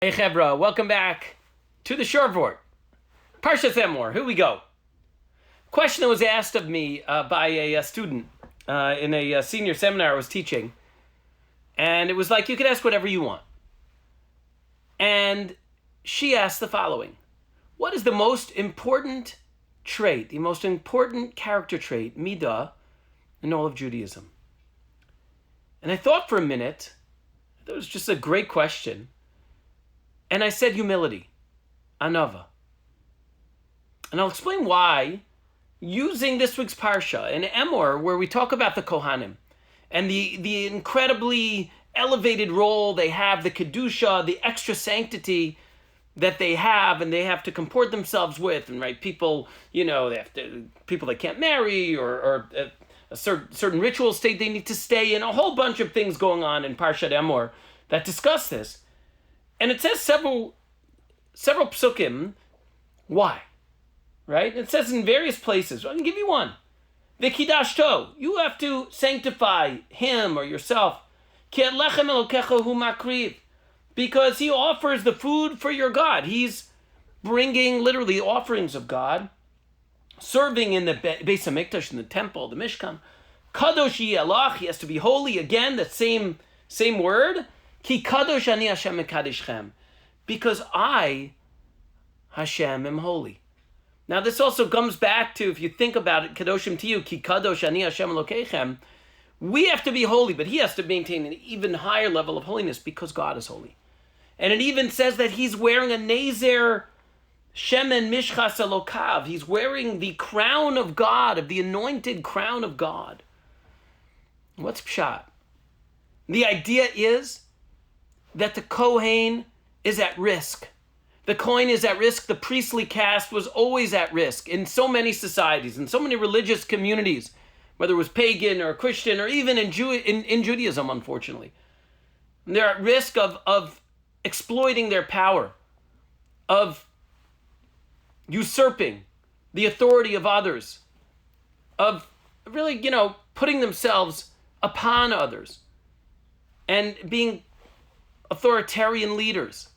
Hey Chevra, welcome back to the Shorevort. Parshas Emor, here we go. Question that was asked of me by a student in a senior seminar I was teaching. And it was like, you could ask whatever you want. And she asked the following. What is the most important trait, the most important character trait, midah, in all of Judaism? And I thought for a minute. That was just a great question. And I said humility, anava. And I'll explain why, using this week's parsha, in Emor, where we talk about the Kohanim, and the incredibly elevated role they have, the kedusha, the extra sanctity that they have, and they have to comport themselves with, and right, people, people they can't marry, or a certain ritual state they need to stay in, a whole bunch of things going on in Parshat Emor that discuss this. And it says several psukim, why? Right? It says in various places. I can give you one. V'kidashto, you have to sanctify him or yourself. Ki et lechem elokecha hu makriv, because he offers the food for your God. He's bringing literally offerings of God, serving in the Beis HaMikdash, in the temple, the Mishkan. Kadosh yelach, he has to be holy. Again, the same word. Ki kadosh ani Hashem mekadeschem, because I, Hashem, am holy. Now this also comes back to, if you think about it, kadoshim tiyu, ki kadosh ani Hashem Elokeichem. We have to be holy, but he has to maintain an even higher level of holiness because God is holy. And it even says that he's wearing a nazer shemen mishchas elokav. He's wearing the crown of God, of the anointed crown of God. What's pshat? The idea is that the Kohen is at risk. The Kohen is at risk. The priestly caste was always at risk in so many societies, in so many religious communities, whether it was pagan or Christian or even in Judaism, unfortunately. And they're at risk of exploiting their power, of usurping the authority of others, of really, putting themselves upon others and being authoritarian leaders.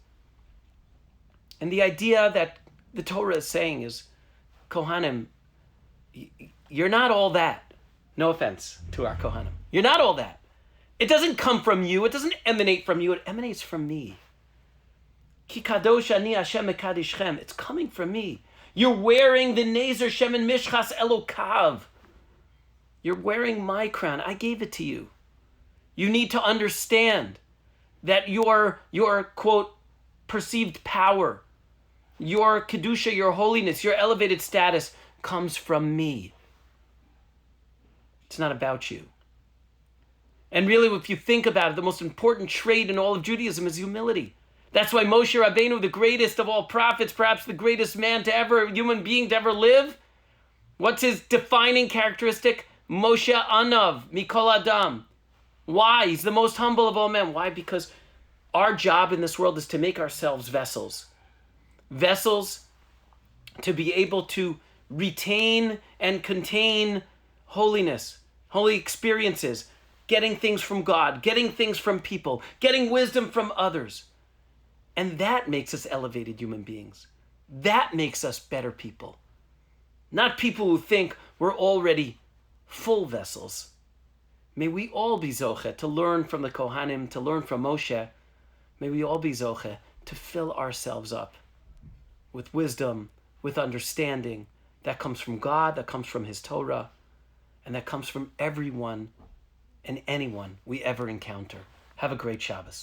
And the idea that the Torah is saying is, Kohanim, you're not all that. No offense to our Kohanim. You're not all that. It doesn't come from you. It doesn't emanate from you. It emanates from me. Ki kadosh ani Hashem mekadeschem. It's coming from me. You're wearing the Nezer Shemen Mishchas Elokav. You're wearing my crown. I gave it to you. You need to understand that your quote, perceived power, your kedusha, your holiness, your elevated status comes from me. It's not about you. And really, if you think about it, the most important trait in all of Judaism is humility. That's why Moshe Rabbeinu, the greatest of all prophets, perhaps the greatest man to ever, human being to ever live, what's his defining characteristic? Moshe Anav, Mikol Adam. Why? He's the most humble of all men. Why? Because our job in this world is to make ourselves vessels. Vessels to be able to retain and contain holiness, holy experiences, getting things from God, getting things from people, getting wisdom from others. And that makes us elevated human beings. That makes us better people. Not people who think we're already full vessels. May we all be zoche to learn from the Kohanim, to learn from Moshe. May we all be zoche to fill ourselves up with wisdom, with understanding that comes from God, that comes from his Torah, and that comes from everyone and anyone we ever encounter. Have a great Shabbos.